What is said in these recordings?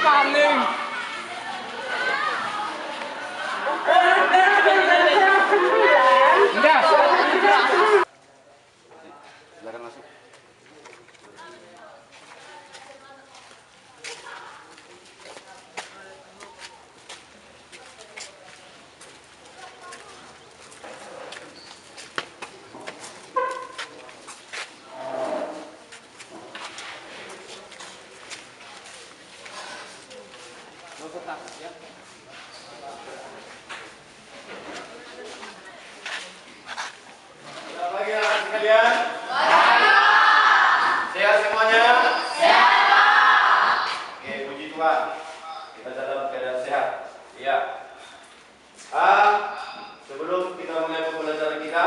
Paling. Enggak. Silakan masuk. Ya. Selamat pagi anak sekalian. Sehat semuanya? Sehat. Oke, puji Tuhan. Kita dalam keadaan sehat. Iya. Sebelum kita mulai pembelajaran kita,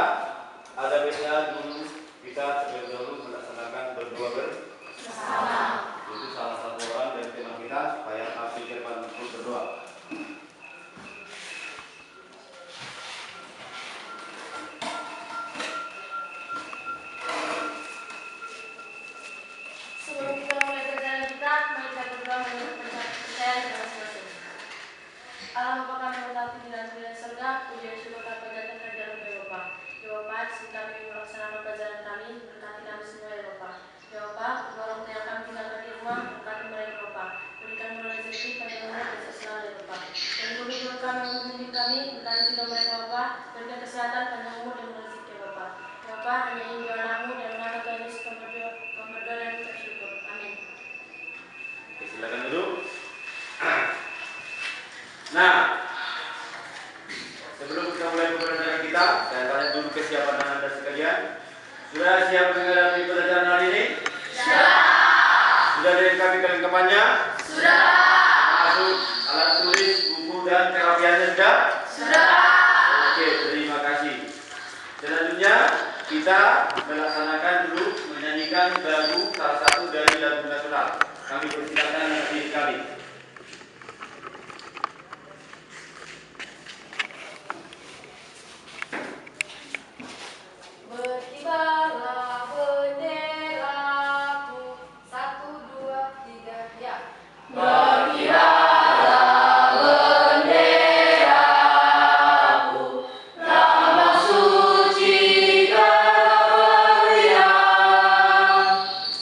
ada baiknya dulu kita terlebih dahulu melaksanakan berdoa bersama. Itu salah satu orang dari tema kita supaya ahli firman untuk berdoa. Sebelum kita mulai perjalanan kita, mari kita berdoa menurut percaya kita masing-masing. Allah Bapa kami mengasihi di dalam surga, puji dan syukur kami panjatkan kehadiran Bapa. Ya Bapa, sebelum kami melaksanakan perjalanan kami, berkati kami semua ya Bapa. Ya Bapa, tolong yang kami tinggalkan di rumah, berkati mereka Bapa. Berikan mereka rezeki, panjang umur dan selalu ya Bapa. Dan guru-guru kami yang membimbing kami, berkati juga mereka Bapa. Berikan kesehatan, panjang umur dan rezeki ya Bapa. Ya Bapa, hanya ingin doa namu dan nama Tuhan Yesus kami berdoa dan mengucap syukur. Amin. Oke, silakan duduk. Nah, sebelum kita mulai pembelajaran kita, saya tanya dulu kesiapan Anda sekalian. Sudah siap menghadapi pembelajaran hari ini? Sudah. Sudah dilengkapi kelengkapannya? Sudah. Masuk alat tulis, buku dan terapiannya sudah? Sudah. Oke, terima kasih. Selanjutnya kita melaksanakan dulu menyanyikan lagu salah satu dari lagu nasional. Kami persilakan diri kami. Berkibarlah benderaku, 1, 2, 3, ya. Berkibarlah benderaku, lambang suci termeriah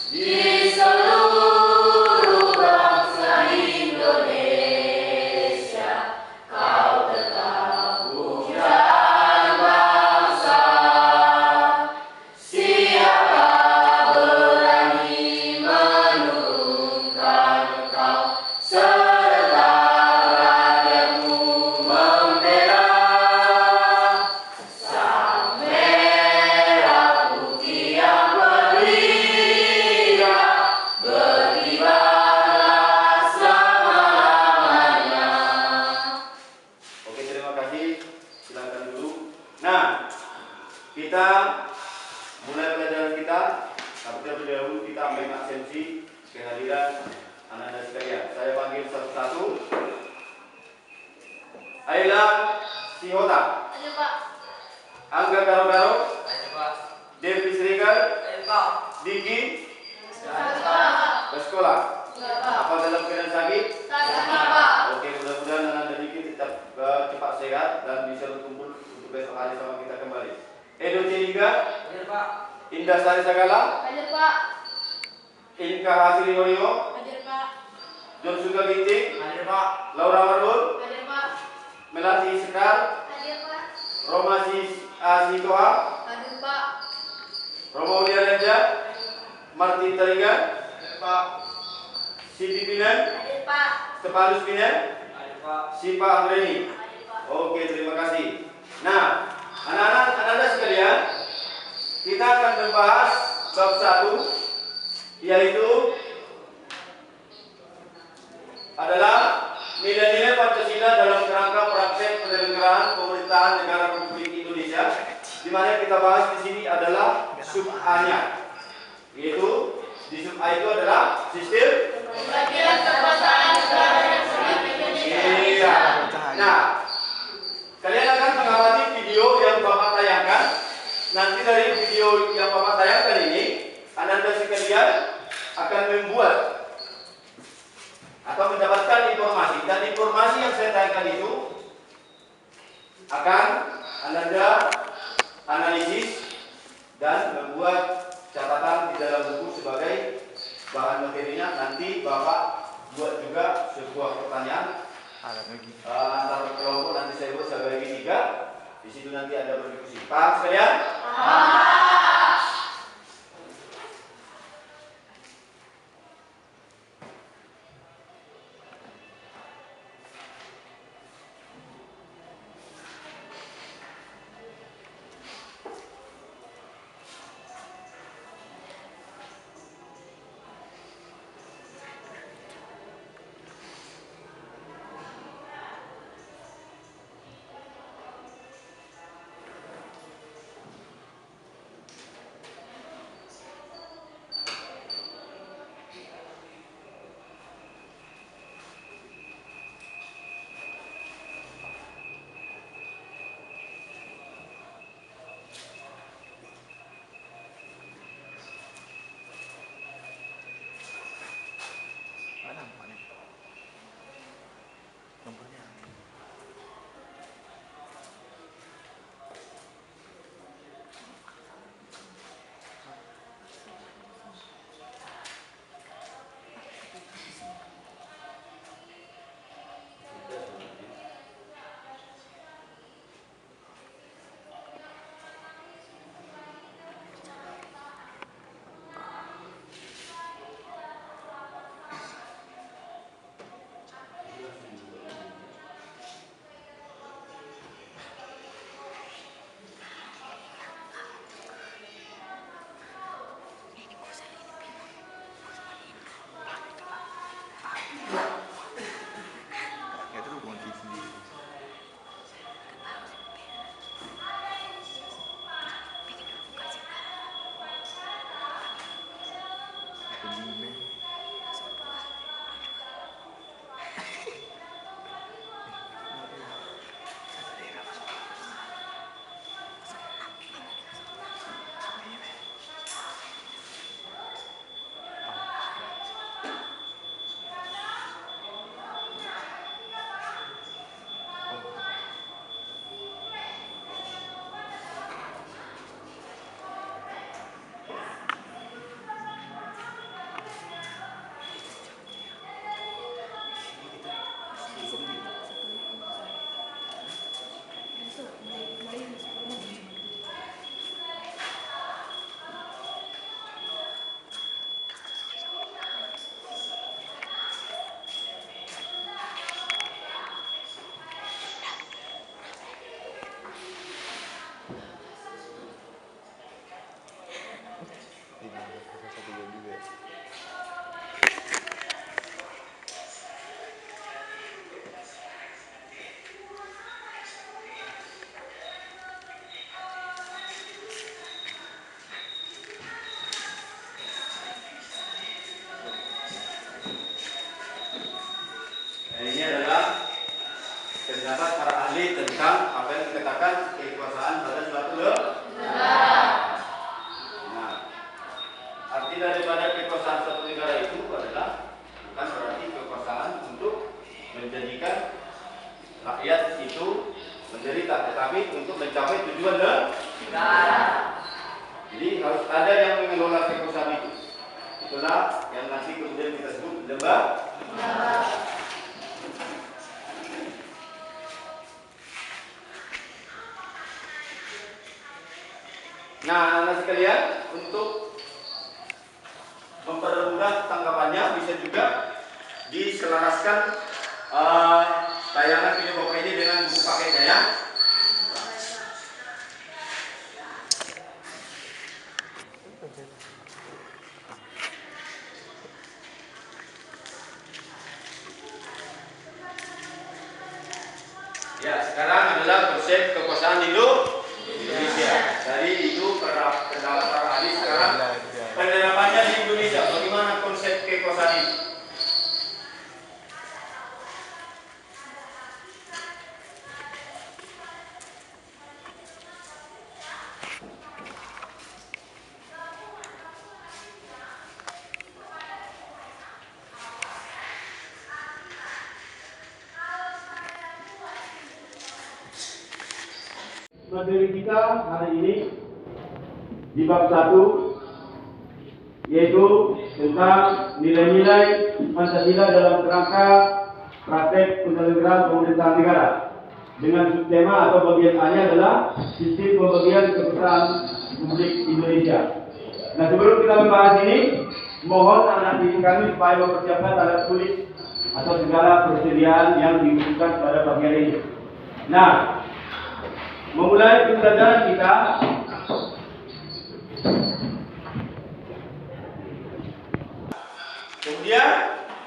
di seluruh bangsa Indonesia. Kau tetap pujaan bangsa. Siapa berani menurunkan engkau serta rakyatmu membela? Sang merah putih yang berwibawa, berkibarlah selama-lamanya. Oke, terima kasih. Silakan dulu. Nah, kita mulai pelajaran kita. Tapi terlebih dahulu kita ambil absensi kehadiran anak-anak sekalian. Saya panggil satu-satu. Ayla Sihota, Ayo Pak. Angga Garo-Garo, Ayo Pak. Devi Srigar, Ayo Pak. Diki, Pak. bersekolah. Enggak Pak. Apa dalam keadaan sakit? Sakit Pak. Oke, mudah-mudahan anak-anak Diki tetap cepat sehat dan bisa berkumpul untuk besok hari sama kita kembali. Edo Ciliga, Ayo Pak. Indah Sari Sagala, Ajar Pak. Inka Hasri Horio, Ajar Pak. John Suga Ginting, Ayo Pak. Laura Marun, Ajar Pak. Melati Sekar, Ajar Pak. Roma Asitoha, Ajar Pak. Roma Ulia Reja, Martin Tarigan, Pak. Siti Pinan, Ajar Pak. Stefanus Pinan, Ayo Pak. Sipa Angreni. Ajar Pak. Oke, terima kasih. Nah, anak-anak sekalian, kita akan membahas bab 1, yaitu adalah nilai-nilai Pancasila dalam kerangka praktek penyelenggaraan pemerintahan negara Republik Indonesia. Di mana kita bahas di sini adalah sub A-nya, yaitu di sub A itu adalah sistem Pembagian kekuasaan negara Republik Indonesia. Iya. Nah, kalian akan mengamati video yang Bapak tayangkan. Nanti dari video yang Bapak tayangkan ini, Anda sekalian akan membuat atau mendapatkan informasi, dan informasi yang saya tanyakan itu akan Anda analisis dan membuat catatan di dalam buku sebagai bahan materinya. Nanti Bapak buat juga sebuah pertanyaan antar kelompok, nanti saya buat sebagai 3. Di situ nanti ada berdiskusi. Paham sekalian? Ini adalah pendapat para ahli tentang apa yang dikatakan kekuasaan pada suatu negara. Nah, arti daripada kekuasaan suatu negara itu adalah bukan berarti kekuasaan untuk menjadikan rakyat itu menderita, tetapi untuk mencapai tujuan negara. Jadi harus ada yang mengelola kekuasaan itu. Itulah yang nanti kemudian kita sebut lembaga. Nah, anak sekalian, untuk mempermudah tanggapannya bisa juga diselaraskan tayangan video Bapak ini dengan buku paketnya ya. Ya, sekarang adalah konsep kekuasaan Indonesia. Tadi itu pendapat para ahli, sekarang penerapannya di Indonesia. Bagaimana konsep kekuasaan ini? materi kita hari ini di bab 1, yaitu tentang nilai-nilai Pancasila dalam kerangka praktek penyelenggaraan pemerintahan negara. Dengan subtema atau bagian A-nya adalah sistem pembagian kekuasaan Republik Indonesia. Nah, sebelum kita membahas ini, mohon anak didik kami supaya mempersiapkan alat tulis atau segala persediaan yang dibutuhkan pada bagian ini. Nah, memulai pembelajaran kita, kemudian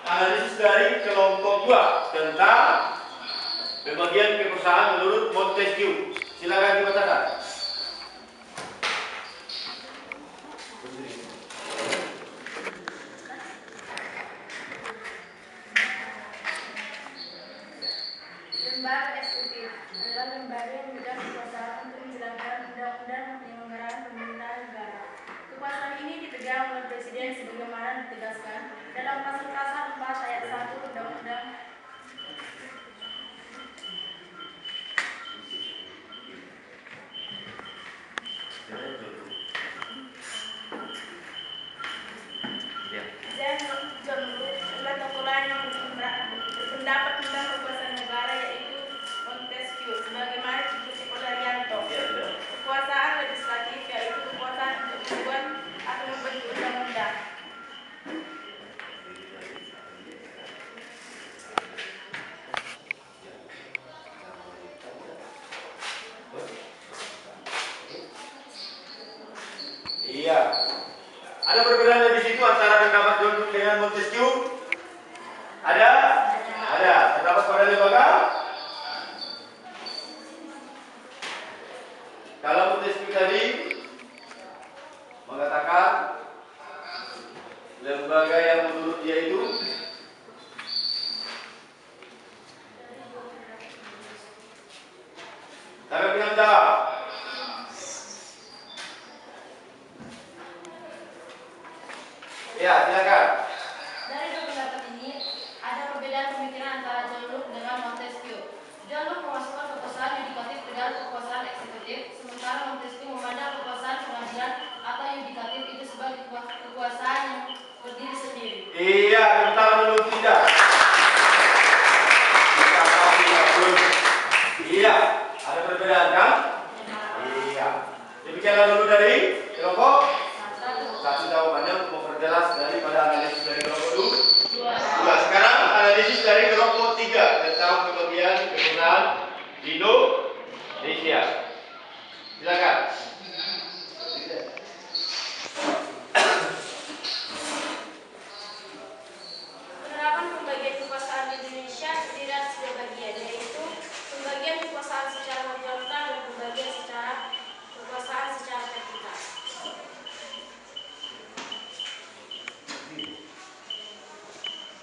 analisis dari kelompok 2 tentang pembagian kekuasaan menurut Montesquieu. Silakan dibacakan. Lembaga eksekutif adalah lembaga yang memegang kekuasaan untuk menjalankan undang-undang penyelenggaraan pemerintahan negara. Kekuasaan ini dipegang oleh Presiden sebagaimana ditegaskan dalam Pasal 4 ayat 1 Undang-Undang dan adalah tokoh lain yang berpendapat tentang kekuasaan negara, yaitu Montesquieu, sebagaimana dikutip oleh Arianto. Kekuasaan legislatif yaitu kekuasaan untuk membuat atau membentuk undang-undang. Iya. Ada perbedaan di situ antara pendapat John Locke dengan Montesquieu? Ada? Ada. Terdapat pada lembaga? Kalau Montesquieu tadi mengatakan lembaga yang menurut dia itu tapi yang jawab. Ya, silakan. Dari dua pendapat ini, ada perbedaan pemikiran antara John Locke dengan Montesquieu. John Locke memasukkan kekuasaan yudikatif ke dalam kekuasaan eksekutif, sementara Montesquieu memandang kekuasaan pengadilan atau yudikatif itu sebagai kekuasaan yang berdiri sendiri. Iya, tentang menurut tidak. Iya, ada perbedaan kan? Iya. Demikianlah dulu dari kelompok 1 jawabannya untuk memperjelas daripada analisis dari kelompok 2. Sekarang analisis dari kelompok 3 tentang pembagian kekuasaan di Indonesia. Silakan. Penerapan pembagian kekuasaan di Indonesia terdiri atas dua bagian, yaitu pembagian kekuasaan secara horizontal dan pembagian kekuasaan secara vertikal.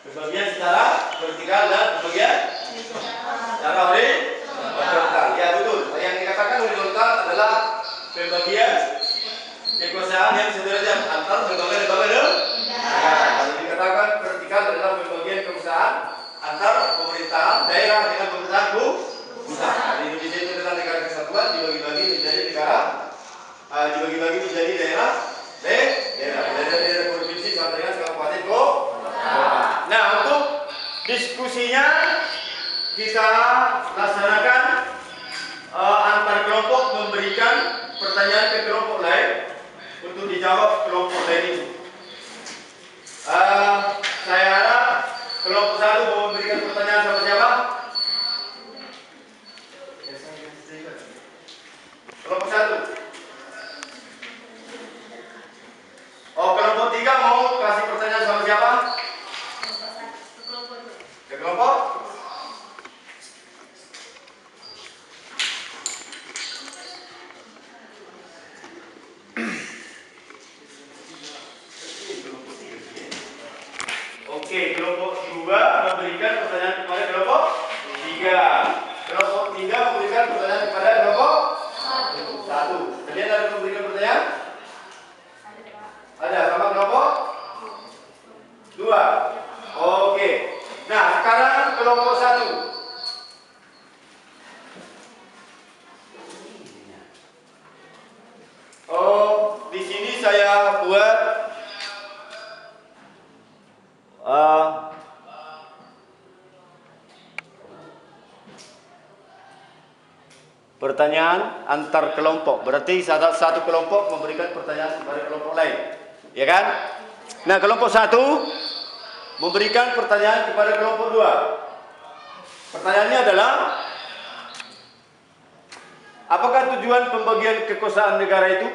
Pembagian secara vertikal dan pembagian secara horizontal. Ya, betul. Yang dikatakan horizontal adalah pembagian kekuasaan yang sederajat antar lembaga-lembaga negara. Kalau dikatakan vertikal adalah pembagian kekuasaan antar pemerintahan daerah dengan pemerintahan pusat. Di Indonesia itu adalah negara kesatuan dibagi-bagi menjadi negara, dibagi-bagi menjadi daerah, daerah provinsi sampai dengan kabupaten kota. Nah, untuk diskusinya kita laksanakan antar kelompok memberikan pertanyaan ke kelompok lain untuk dijawab kelompok lain itu. Saya harap kelompok 1 mau memberikan pertanyaan sama siapa? Kelompok 1. Oh, kelompok 3 mau kasih pertanyaan sama siapa? Ke kelompok? Oke, kelompok 2 memberikan pertanyaan kepada kelompok 3. Kelompok 3 memberikan pertanyaan kepada kelompok 1. Kalian ada memberikan pertanyaan? Ada sama kelompok 2. Oke. Nah, sekarang kelompok 1. membuat pertanyaan antar kelompok. Berarti satu kelompok memberikan pertanyaan kepada kelompok lain, ya kan? Nah, kelompok satu memberikan pertanyaan kepada kelompok dua. Pertanyaannya adalah, apakah tujuan pembagian kekuasaan negara itu?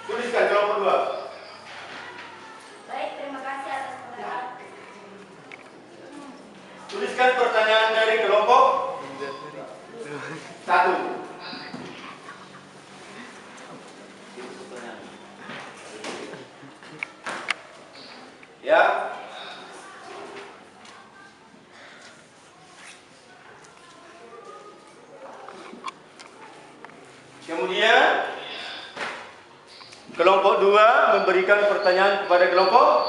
Tuliskan kelompok dua. Baik, terima kasih atas pertanyaan. Tuliskan pertanyaan dari kelompok satu. Ya. Kemudian kelompok 2 memberikan pertanyaan kepada kelompok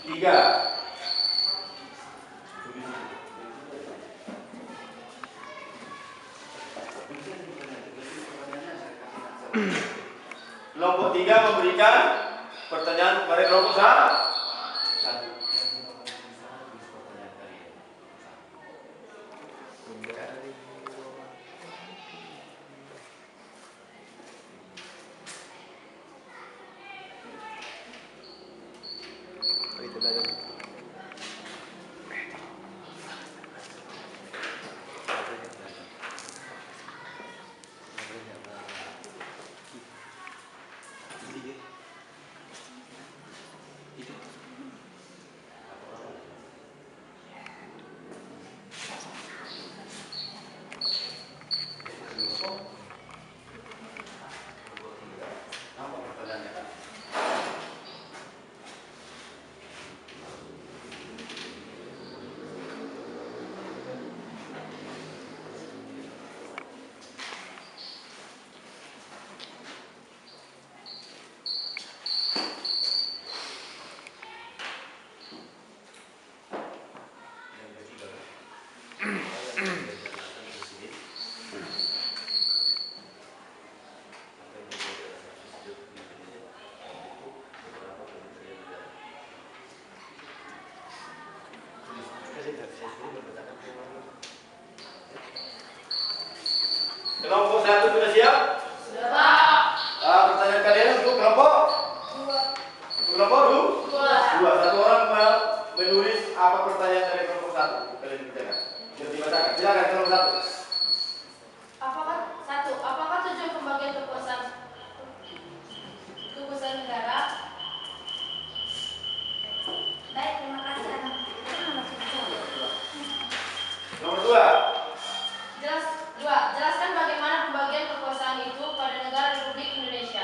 3. Kelompok 3 memberikan pertanyaan kepada kelompok 1. Kelompok 1 sudah siap? Sudah, Pak. Pertanyaan kalian untuk kelompok? 2. Untuk kelompok 2? 2. Satu orang menulis apa pertanyaan dari kelompok 1. Kalian dibacakan. Biar dibacakan. Silakan kelompok 1. Apakah tujuan pembagian kekuasaan negara? Baik, terima kasih anak. Nomor 2. Jelaskan bagaimana pembagian kekuasaan itu pada negara Republik Indonesia.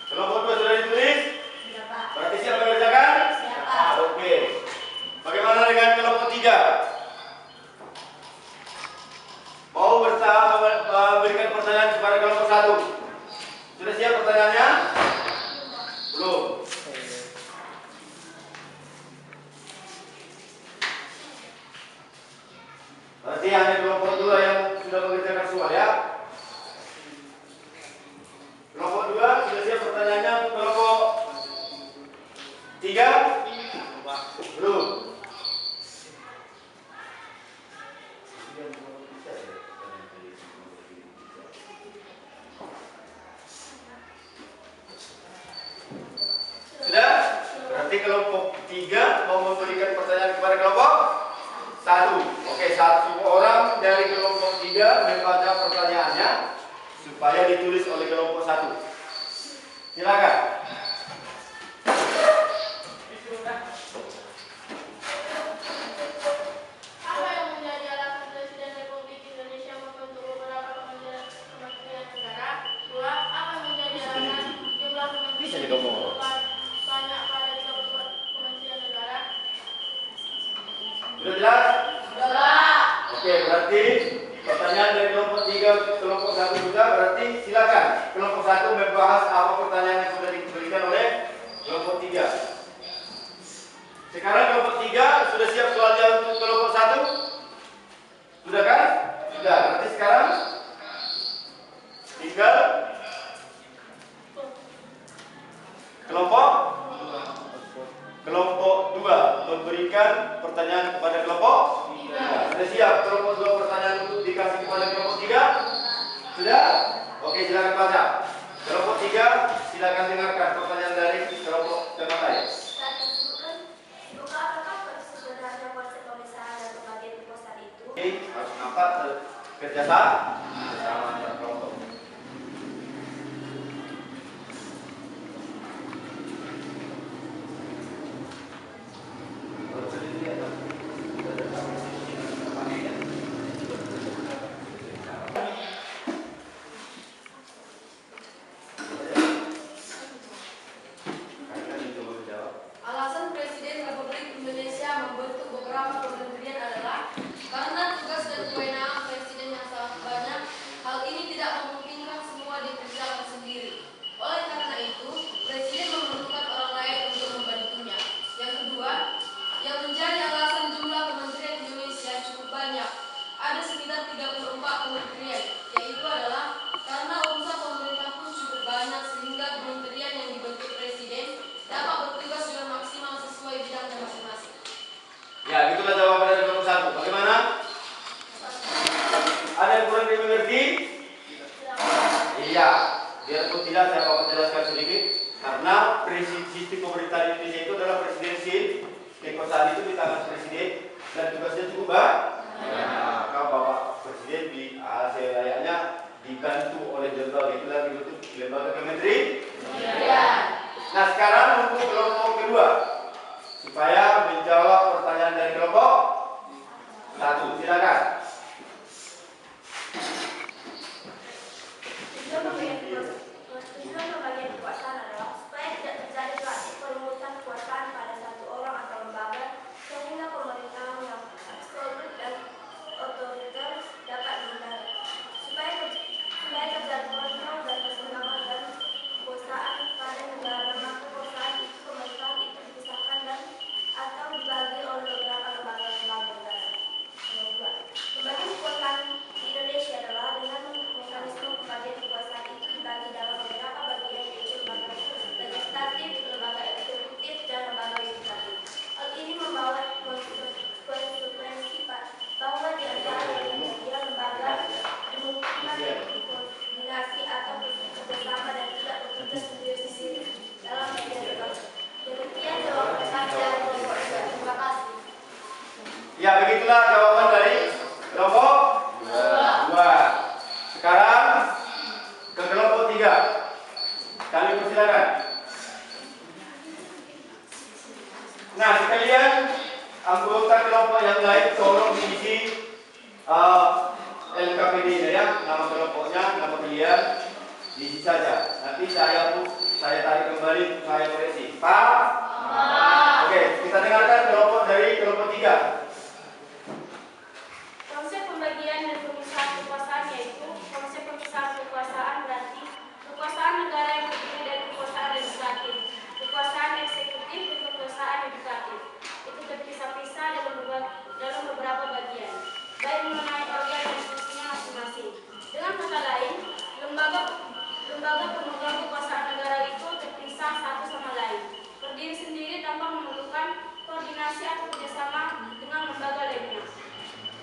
Kelompok 2 sudah ditulis? Sudah, Pak. Berarti siap mengerjakan? Siap, Pak. Oke. Bagaimana dengan kelompok 3? Mau bersama memberikan pertanyaan kepada kelompok 1? Sudah siap pertanyaannya? Belum. Berarti hanya kelompok 2 yang sudah mengerjakan soal, ya. Kelompok 2 sudah siap pertanyaannya untuk kelompok 3? Belum. Sudah? Berarti kelompok 3 mau memberikan pertanyaan kepada kelompok 1. Oke, satu orang dari kelompok 3 membaca pertanyaannya supaya ditulis oleh kelompok 1. Silakan. Apa yang menjadi alasan Presiden Republik Indonesia membentuk beberapa kementerian negara? 2. Apa yang menjadi alasan jumlah kementerian banyak pada 32 kementerian negara? Sudah jelas? Sudah. Oke, berarti pertanyaan dari kelompok 3 ke kelompok 1 juga. Berarti silakan kelompok 1 membahas apa pertanyaan yang sudah diberikan oleh kelompok 3. Sekarang kelompok 3 sudah siap soalnya untuk kelompok 1? Sudah kan? Sudah. Berarti sekarang tinggal kelompok 2 memberikan pertanyaan kepada kelompok 3. Sudah siap kelompok 2 pertanyaan untuk dikasih kepada kelompok 3? Sudah? Oke, silakan baca. Kelompok 3 silakan dengarkan pertanyaan dari kelompok yang lain. Oke, harus nampak kerjasama antar kelompok. Alasan Presiden Republik Indonesia membentuk beberapa kementerian adalah karena tugas dan kewenangan Presiden yang sangat banyak. Hal ini tidak memungkinkan semua dikerjakan sendiri. Oleh karena itu, Presiden memerlukan orang lain untuk membantunya. Yang kedua, yang menjadi alasan jumlah kementerian Indonesia cukup banyak, ada sekitar 34 kementerian, yaitu adalah karena urusan pemerintah pun cukup banyak sehingga kementerian yang dibentuk Presiden dapat bertugas dengan maksimal sesuai bidangnya masing-masing. Ya, itulah jawaban dari kelompok 1. Bagaimana? Ada yang kurang dimengerti? Iya. Biarpun tidak, saya akan jelaskan sedikit. Karena sistem pemerintahan Indonesia itu adalah presidensil. Kekuasaan itu di tangan presiden dan tugasnya cukup banyak. Maka Bapak Presiden di layaknya dibantu oleh lembaga itulah dibentuk lembaga kementerian. Nah, sekarang untuk kelompok kedua, supaya menjawab pertanyaan dari kelompok 1, silakan. Tujuan pembagian kekuasaan adalah supaya tidak terjadi praktik perebutan kekuasaan pada satu orang atau lembaga, sehingga pemerintahan yang absolut dan otoriter dapat dihindari. Supaya terjadi kontrol dan kesenjangan dan kekuasaan pada negara, maka kekuasaan itu pemerintahan itu dipisahkan dan atau dibagi oleh beberapa lembaga-lembaga negara. Nomor 2. Pembagian kekuasaan di Indonesia adalah dengan mekanisme pembagian kekuasaan itu dibagi dalam beberapa bagian, yaitu lembaga legislatif, lembaga eksekutif, dan lembaga yudikatif. Hal ini membawa konsekuensi bahwa di antara tiga lembaga dimungkinkan koordinasi atau bekerjasama dan tidak bekerja sendiri-sendiri dalam media lembaga. Demikian jawaban saya dari kelompok 2. Terima kasih. Ya, begitulah jawaban dari kelompok 2. Sekarang ke kelompok 3. Kami persilakan. Nah, sekalian anggota kelompok yang lain tolong diisi LKPD ya, nama kelompoknya, nama kalian diisi saja. Nanti saya tarik kembali, saya koreksi. Pak? Oke, kita dengarkan kelompok dari kelompok 3. Konsep pembagian dan pemisahan kekuasaan yaitu konsep pemisahan kekuasaan berarti kekuasaan negara yang terdiri dari kekuasaan legislatif, kekuasaan eksekutif, dan kekuasaan yudikatif. Itu terpisah-pisah dalam beberapa bagian, baik mengenai organ dan fungsinya masing-masing. Dengan kata lain, lembaga pemegang kekuasaan negara itu terpisah satu sama lain, berdiri sendiri tanpa memerlukan koordinasi atau kerjasama dengan lembaga lainnya.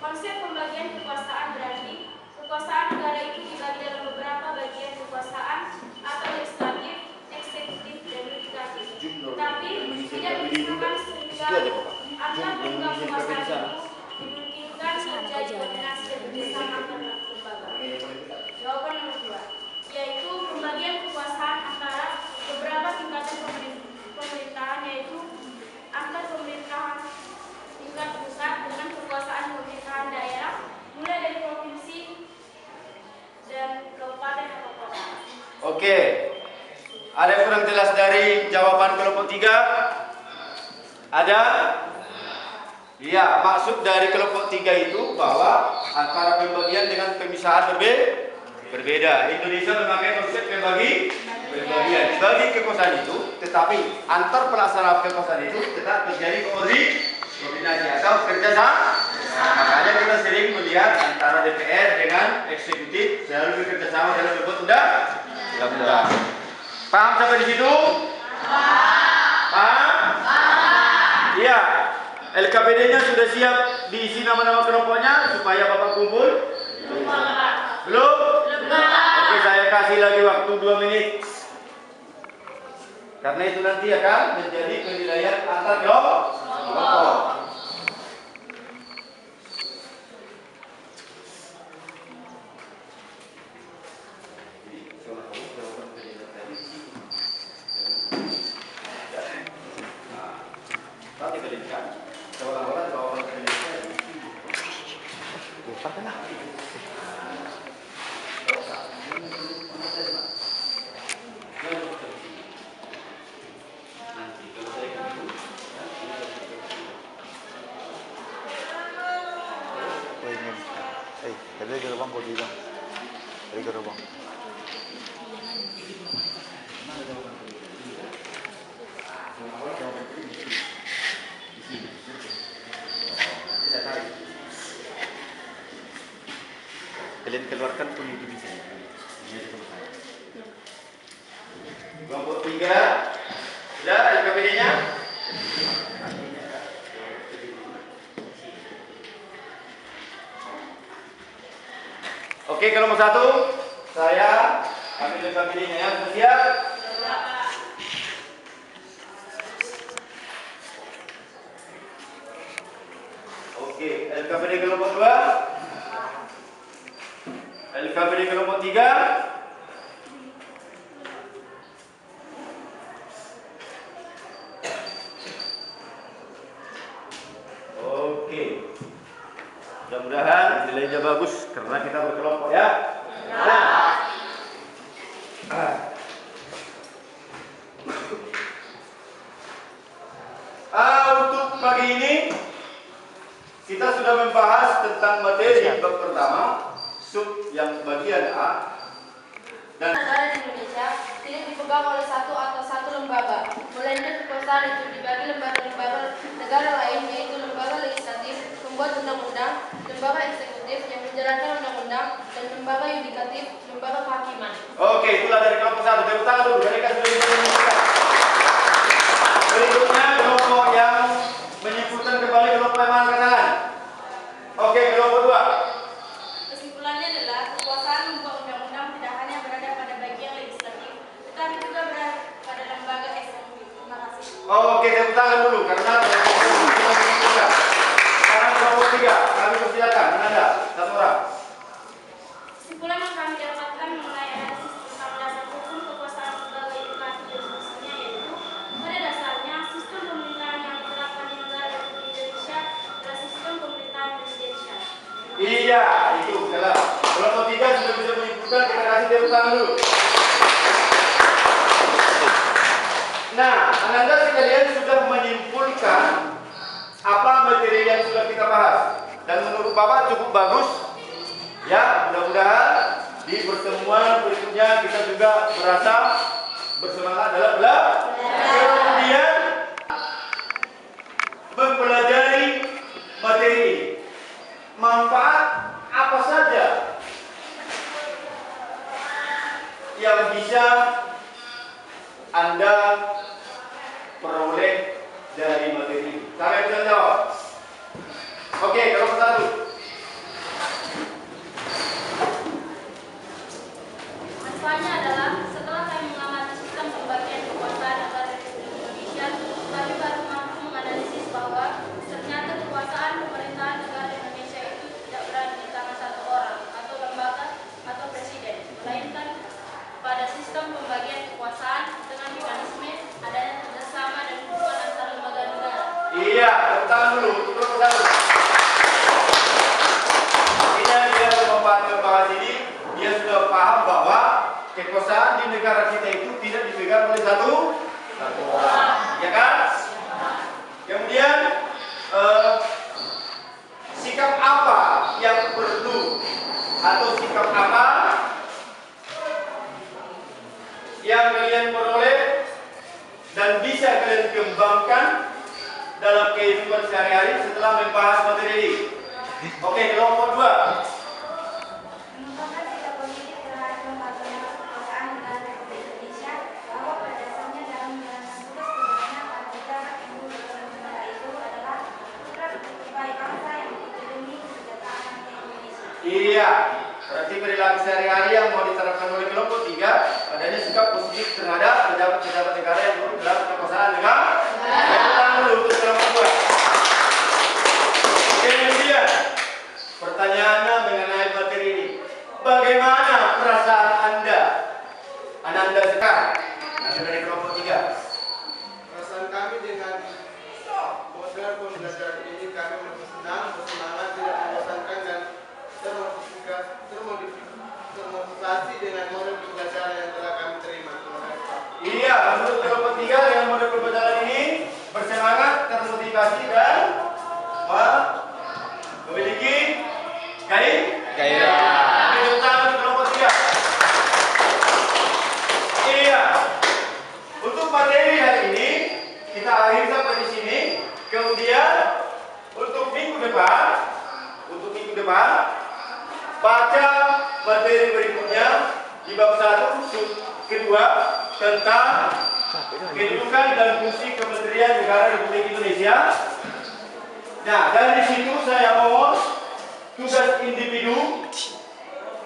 Konsep pembagian kekuasaan berarti kekuasaan negara itu dibagi dalam beberapa bagian kekuasaan atau legislatif, eksekutif, dan yudikatif. Tapi tidak dipisahkan sehingga antar pemegang kekuasaan itu dimungkinkan menjadi koordinasi dan kerjasama antar lembaga. Jawaban nomor 2, yaitu pembagian kekuasaan antara beberapa tingkatan pemerintahan, yaitu antar pemerintahan tingkat pusat dengan kekuasaan pemerintahan daerah, mulai dari provinsi dan kabupaten atau kota. Oke. Ada yang kurang jelas dari jawaban kelompok 3? Ada? Iya, maksud dari kelompok 3 itu bahwa antara pembagian dengan pemisahan berbeda. Indonesia memakai konsep pembagi Pembagian bagi kekuasaan itu, tetapi antar pelaksana kekuasaan itu tetap terjadi koordinasi atau kerjasama. Makanya kita sering melihat antara DPR dengan eksekutif selalu bekerjasama dalam membuat undang-undang. Paham sampai di situ? Paham? Iya. LKPD-nya sudah siap diisi nama-nama kelompoknya supaya Bapak kumpul? Belum? Oke, saya kasih lagi waktu 2 menit. Karena itu nanti akan menjadi penilaian antar kelompok. Dari gerbang kau bilang, dari gerbang. Kalian keluarkan pun itu bisa. Kelompok 3 sudah LKPD-nya? Oke, kelompok 1 saya ambil LKPD-nya ya, sudah siap? Oke, LKPD kelompok 2, LKPD kelompok 3. Oke, mudah-mudahan nilainya bagus karena kita berkelompok ya. Untuk pagi ini kita sudah membahas tentang materi bab pertama, sub yang bagian A. Dan negara di Indonesia tidak dipegang oleh satu atau satu lembaga, melainkan kekuasaan itu dibagi lembaga-lembaga negara lain, yaitu lembaga legislatif, pembuat undang-undang, lembaga eksekutif yang menjalankan undang-undang, dan lembaga yudikatif, lembaga kehakiman. Oke, itulah dari kelompok 1. Tepuk tangan dulu, mereka sudah menyimpulkan. Berikutnya kelompok yang menyimpulkan kembali kelompok yang mengangkat tangan. Oke, kelompok 2. Kesimpulannya adalah kekuasaan membuat undang-undang tidak hanya berada pada bagian legislatif, tetapi juga berada pada lembaga eksekutif. Terima kasih. Oke, tepuk tangan dulu karena sekarang kelompok 3. Kami persilakan menanda satu orang. Kesimpulan yang kami dapatkan mengenai analisis tentang dasar hukum kekuasaan lembaga yudikatif dan fungsinya yaitu pada dasarnya sistem pemerintahan yang diterapkan di negara Republik Indonesia adalah sistem pemerintahan presidensial. Iya, itu. Kalau kelompok 3 sudah bisa menyimpulkan, kita kasih tepuk tangan dulu. Nah, Anda sekalian sudah menyimpulkan apa materi yang sudah kita bahas. Dan menurut Bapak cukup bagus. Ya, mudah-mudahan di pertemuan berikutnya kita juga merasa bersemangat dalam belajar. Kemudian mempelajari materi. Manfaat apa saja yang bisa Anda peroleh dari materi ini? Saya bisa jawab. Oke, kelompok 1. Manfaatnya adalah setelah kami mengamati sistem pembagian kekuasaan negara Republik Indonesia, kami baru mampu menganalisis bahwa ternyata kekuasaan pemerintahan negara Indonesia itu tidak berada di tangan satu orang atau lembaga atau presiden, melainkan pada sistem pembagian kekuasaan dengan mekanisme adanya kerjasama dan hubungan antar lembaga negara. Iya, tepuk tangan dulu untuk kelompok 1. Dia membahas ini, dia sudah paham bahwa kekuasaan di negara kita itu tidak dipegang oleh satu orang, ya kan? Kemudian sikap apa yang perlu atau sikap apa yang kalian peroleh dan bisa kalian kembangkan dalam kehidupan sehari-hari setelah membahas materi ini. Oke, kelompok 2. Merupakan sikap politik terhadap lembaga kekuasaan negara Republik Indonesia bahwa pada dasarnya dalam menjalankan tugas kewenangan anggota yang dalam negara itu adalah putra terbaik bangsa yang melindungi kesejahteraan rakyat Indonesia. Iya, berarti perilaku sehari-hari yang mau diterapkan oleh kelompok 3 adanya sikap positif terhadap pejabat-pejabat negara yang duduk dalam kekuasaan negara. Yang pertama dulu untuk kelompok 2. Kemudian pertanyaannya mengenai materi ini. Bagaimana perasaan Anda sekarang? Nah, dari kelompok 3. Perasaan kami dengan model pembelajaran ini kami bersemangat, tidak membosankan dan termotivasi dengan model pembelajaran yang telah kami terima. Iya, menurut kelompok 3 dengan model pembelajaran ini bersemangat, termotivasi dan memiliki gairah. Tepuk tangan untuk kelompok 3. Iya. Untuk materi hari ini kita akhiri sampai di sini. Kemudian untuk minggu depan baca materi berikutnya di bab 1 kedua tentang kedudukan dan fungsi Kementerian Negara Republik Indonesia. Nah, dari situ saya mohon tugas individu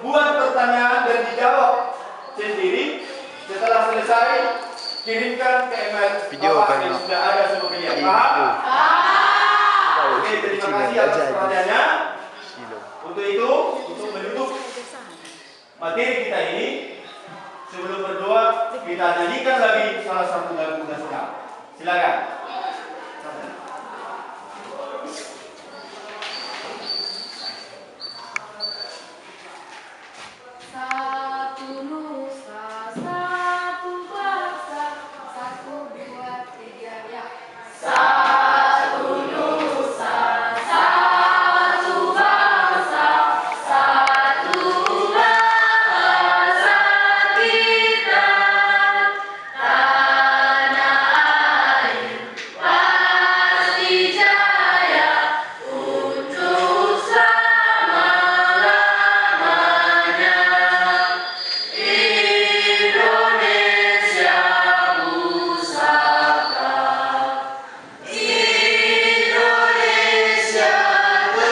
buat pertanyaan dan dijawab sendiri. Setelah selesai kirimkan ke email Bapak yang sudah ada sebelumnya. Paham? Oke, terima kasih atas perhatiannya. Untuk itu, untuk menutup materi kita ini, sebelum berdoa kita nyanyikan lagi salah satu lagu nasional. Silakan. Satu nusa, satu bangsa, 1, 2, 3 ya. Satu nusa, satu bangsa, satu bahasa kita, tanah air pasti jaya untuk selama-lamanya. Indonesia pusaka, Indonesia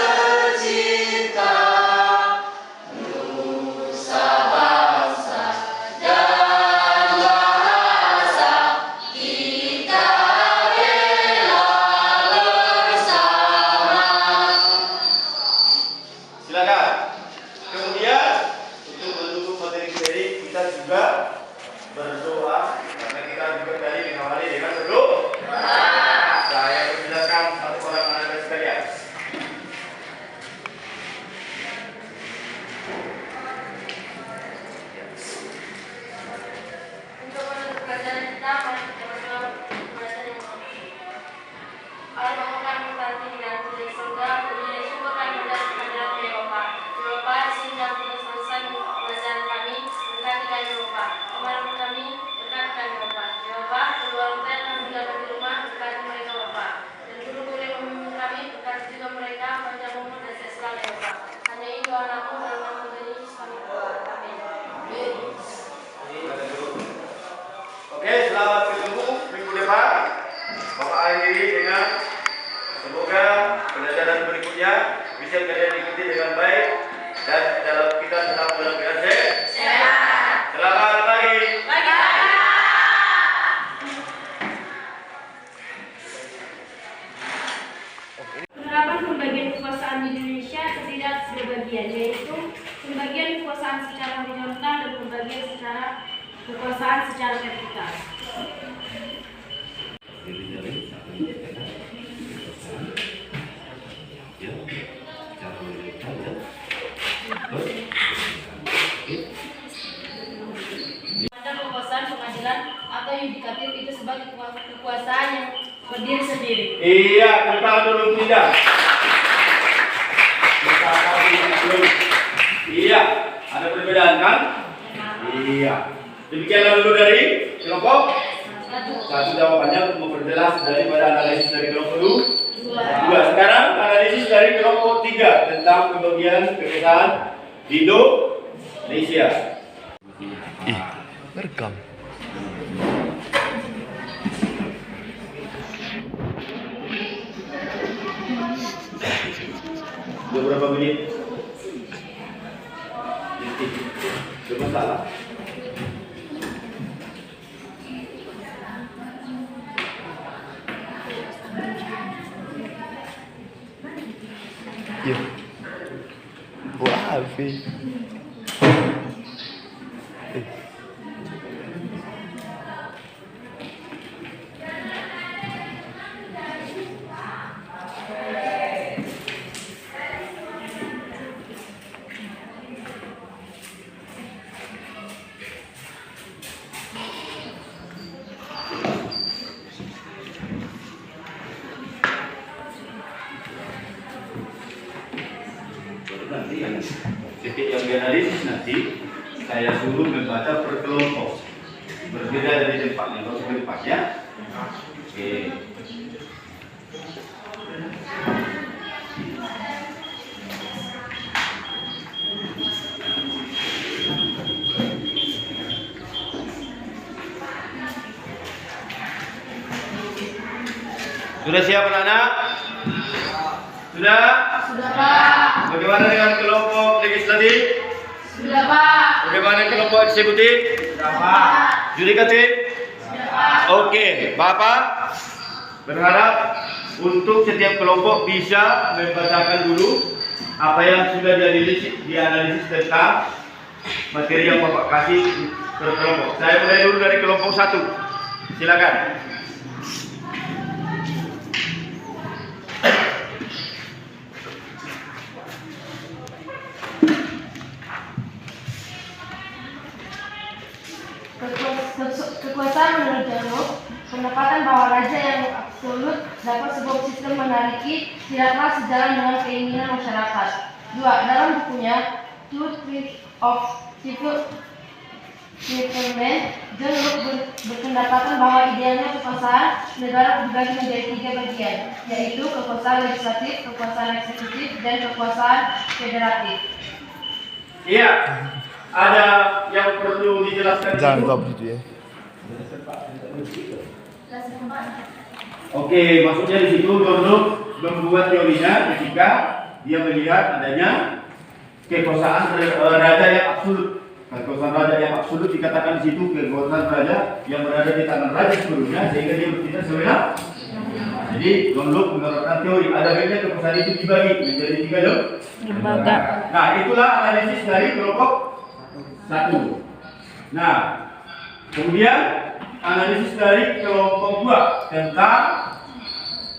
tercinta, nusa bangsa dan bahasa kita bela bersama. Silakan. Kemudian untuk menutup materi kita juga berdoa karena kita juga tadi mengawali dengan berdoa. Saya persilakan satu orang anak sekalian. Untuk menutup pelajaran kita, mari kita berdoa kepada Yang Maha Kuasa. Allah Bapa kami berkati di dalam surga, puji dan syukur kami mendapat kehadirat ya Bapa. Ya Bapa, sehingga kita selesai pelajaran kami, berkati kami Bapa. Kemarin kami, berkati kami Bapa. Ya Bapa, kedua orang tua yang kami tinggalkan di rumah, berkati mereka Bapa. Dan guru-guru yang memimpin kami, berkati juga mereka, panjang umur dan sehat selalu ya Bapa. Hanya ini doa anakmu dalam nama Tuhan Yesus kami berdoa. Amin. Oke, selamat ketemu minggu depan. Bapak akhiri dengan semoga pelajaran berikutnya bisa kalian ikuti dengan baik dan dalam kita tetap dalam keadaan sehat. Selamat pagi. Penerapan pembagian kekuasaan di Indonesia terlihat tiga bagian, yaitu pembagian kekuasaan secara horizontal dan pembagian kekuasaan secara vertikal. Ada kekuasaan pengadilan atau yudikatif itu sebagai kekuasaan yang berdiri sendiri. Iya, kita dulu tidak. Iya, ada perbedaan kan? Iya. Demikianlah dulu dari kelompok satu jawabannya untuk memperjelas daripada analisis dari kelompok dua. Sekarang analisis dari kelompok 3 tentang pembagian kekayaan di Indonesia. Merekam. Beberapa menit. Tidak masalah. Iya. Wah, Alfi. Nanti yang titik yang dianalisis nanti saya suruh membaca per kelompok, berbeda dari tempatnya. Kalau seperti tempatnya, oke. Sudah siap anak-anak? Sudah? Sudah, Pak. Bagaimana dengan kelompok legislatif? Sudah, Pak. Bagaimana kelompok eksekutif? Sudah, Pak. Yudikatif? Sudah, Pak. Oke, Bapak berharap untuk setiap kelompok bisa membacakan dulu apa yang sudah dianalisis tentang materi yang Bapak kasih per kelompok. Saya mulai dulu dari kelompok 1. Silakan. Kekuasaan menurut Jarno, pendapatan bahwa raja yang absolut dapat sebuah sistem menariki tidaklah sejalan dengan keinginan masyarakat. 2. Dalam bukunya Two Truths of Civil Government, John Locke berpendapatan bahwa idealnya kekuasaan negara dibagi menjadi 3 bagian, yaitu kekuasaan legislatif, kekuasaan eksekutif, dan kekuasaan federatif. Iya, ada yang perlu dijelaskan? Jangan lupa begitu ya. Oke, maksudnya di situ John Locke membuat teorinya ketika dia melihat adanya kekuasaan raja yang absolut. Kekuasaan raja yang absolut dikatakan di situ kekuasaan raja yang berada di tangan raja sebelumnya sehingga dia bertindak sewenang. Jadi John Locke mengeluarkan teori ada baiknya kekuasaan itu dibagi menjadi 3 lembaga. Nah, itulah analisis dari kelompok 1. Nah, kemudian analisis dari kelompok 2 tentang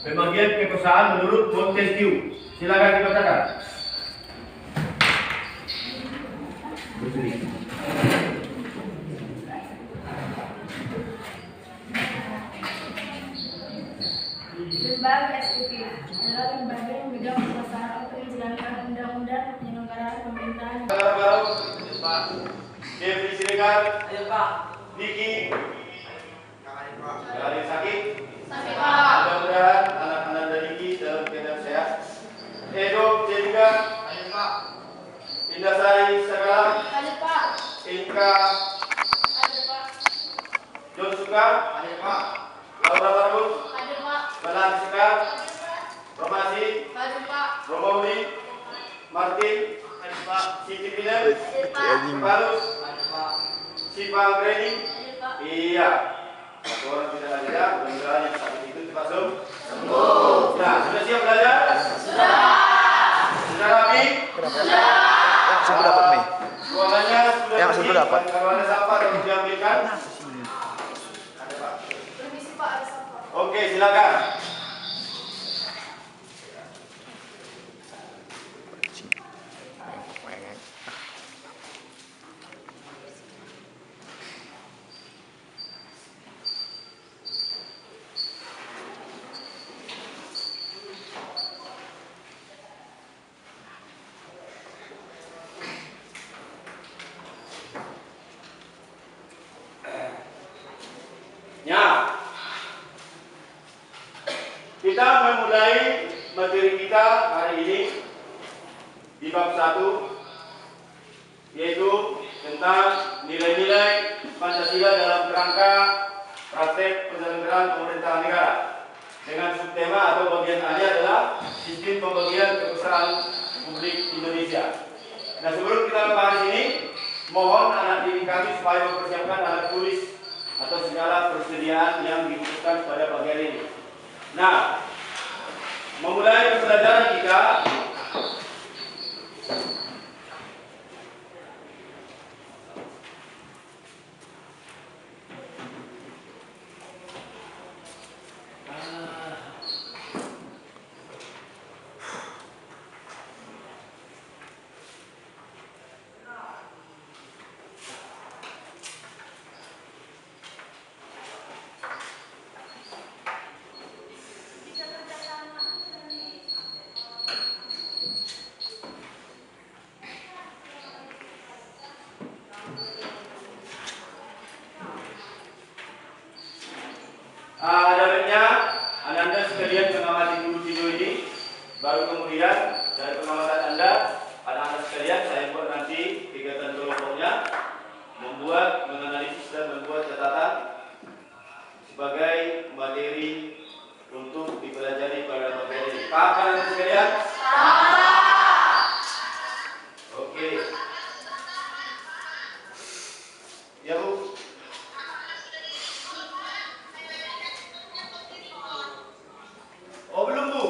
pembagian kekuasaan menurut Montesquieu. Silakan dibacakan. Lembaga eksekutif adalah lembaga yang memegang kekuasaan untuk menjalankan undang-undang penyelenggaraan pemerintahan. Pak Jeffrey Siregar. Ayo, Pak. Niki. Dari sakit. Sakit, Pak. Mudah-mudahan anak-anak dari Niki dalam keadaan sehat. Edo Jessica. Ayo, Pak. Indasari Sagala. Ada, Pak. Inka. Ada, Pak. John Suka. Ayo, Pak. Laura Barus. Ada, Pak. Balan Sekar. Romasi. Ada, Pak. Romauli. Martin. Ayo, Pak. Siti Pinem. Ada, Pak. Barus. Ayo, Pak. Sipang Greni. Ada, Pak. Iya. Satu orang tidak ada, mudah-mudahan yang sakit itu cepat sembuh. Nah, sudah siap belajar? Sudah. Sudah rapi? Sudah. Yang sudah dapat nih. Ruangannya sudah Yang bersih. sudah dapat. Kalau ada sampah harus diambilkan. Ada, Pak. Permisi, Pak, ada sampah. Oke, silakan. di bab 1, yaitu tentang nilai-nilai Pancasila dalam kerangka praktek penyelenggaraan pemerintahan negara. Dengan subtema atau bagian A-nya adalah sistem pembagian kekuasaan publik Indonesia. Nah, sebelum kita bahas ini, mohon anak didik kami supaya mempersiapkan alat tulis atau segala persediaan yang dibutuhkan pada pagi hari ini. Nah, memulai pembelajaran kita, ada baiknya Anda sekalian mengamati dulu video ini, baru kemudian dari pengamatan Anda, anak-anak sekalian, saya buat nanti kegiatan kelompoknya, membuat, menganalisis dan membuat catatan sebagai materi untuk dipelajari pada materi ini. Paham kan anak sekalian? Oke. Ya Bu. Oh belum Bu?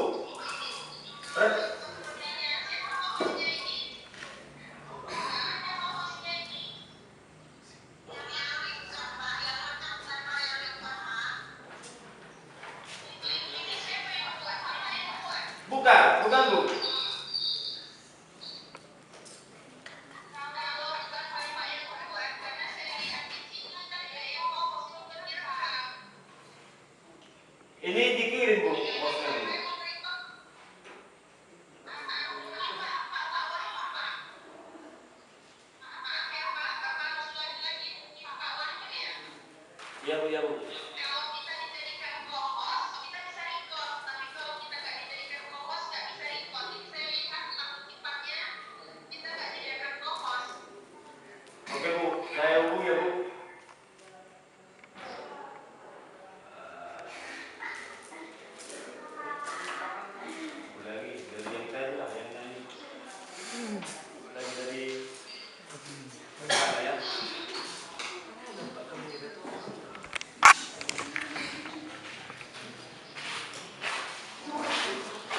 Bukan Bu. Ini dikirim Bu. Iya Bu, ya Bu. Oke Bu, saya hubungi ya Bu. Lagi dari yang tadi lah, yang nyanyi. Lagi dari mana ya?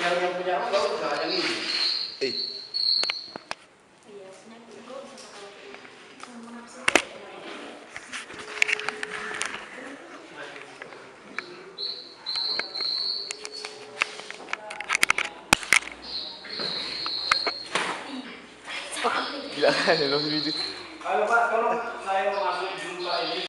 Yang punya apa bagus lah yang ini. Gila kan, video. Kalau Pak, tolong saya mau masuk jumpa ini.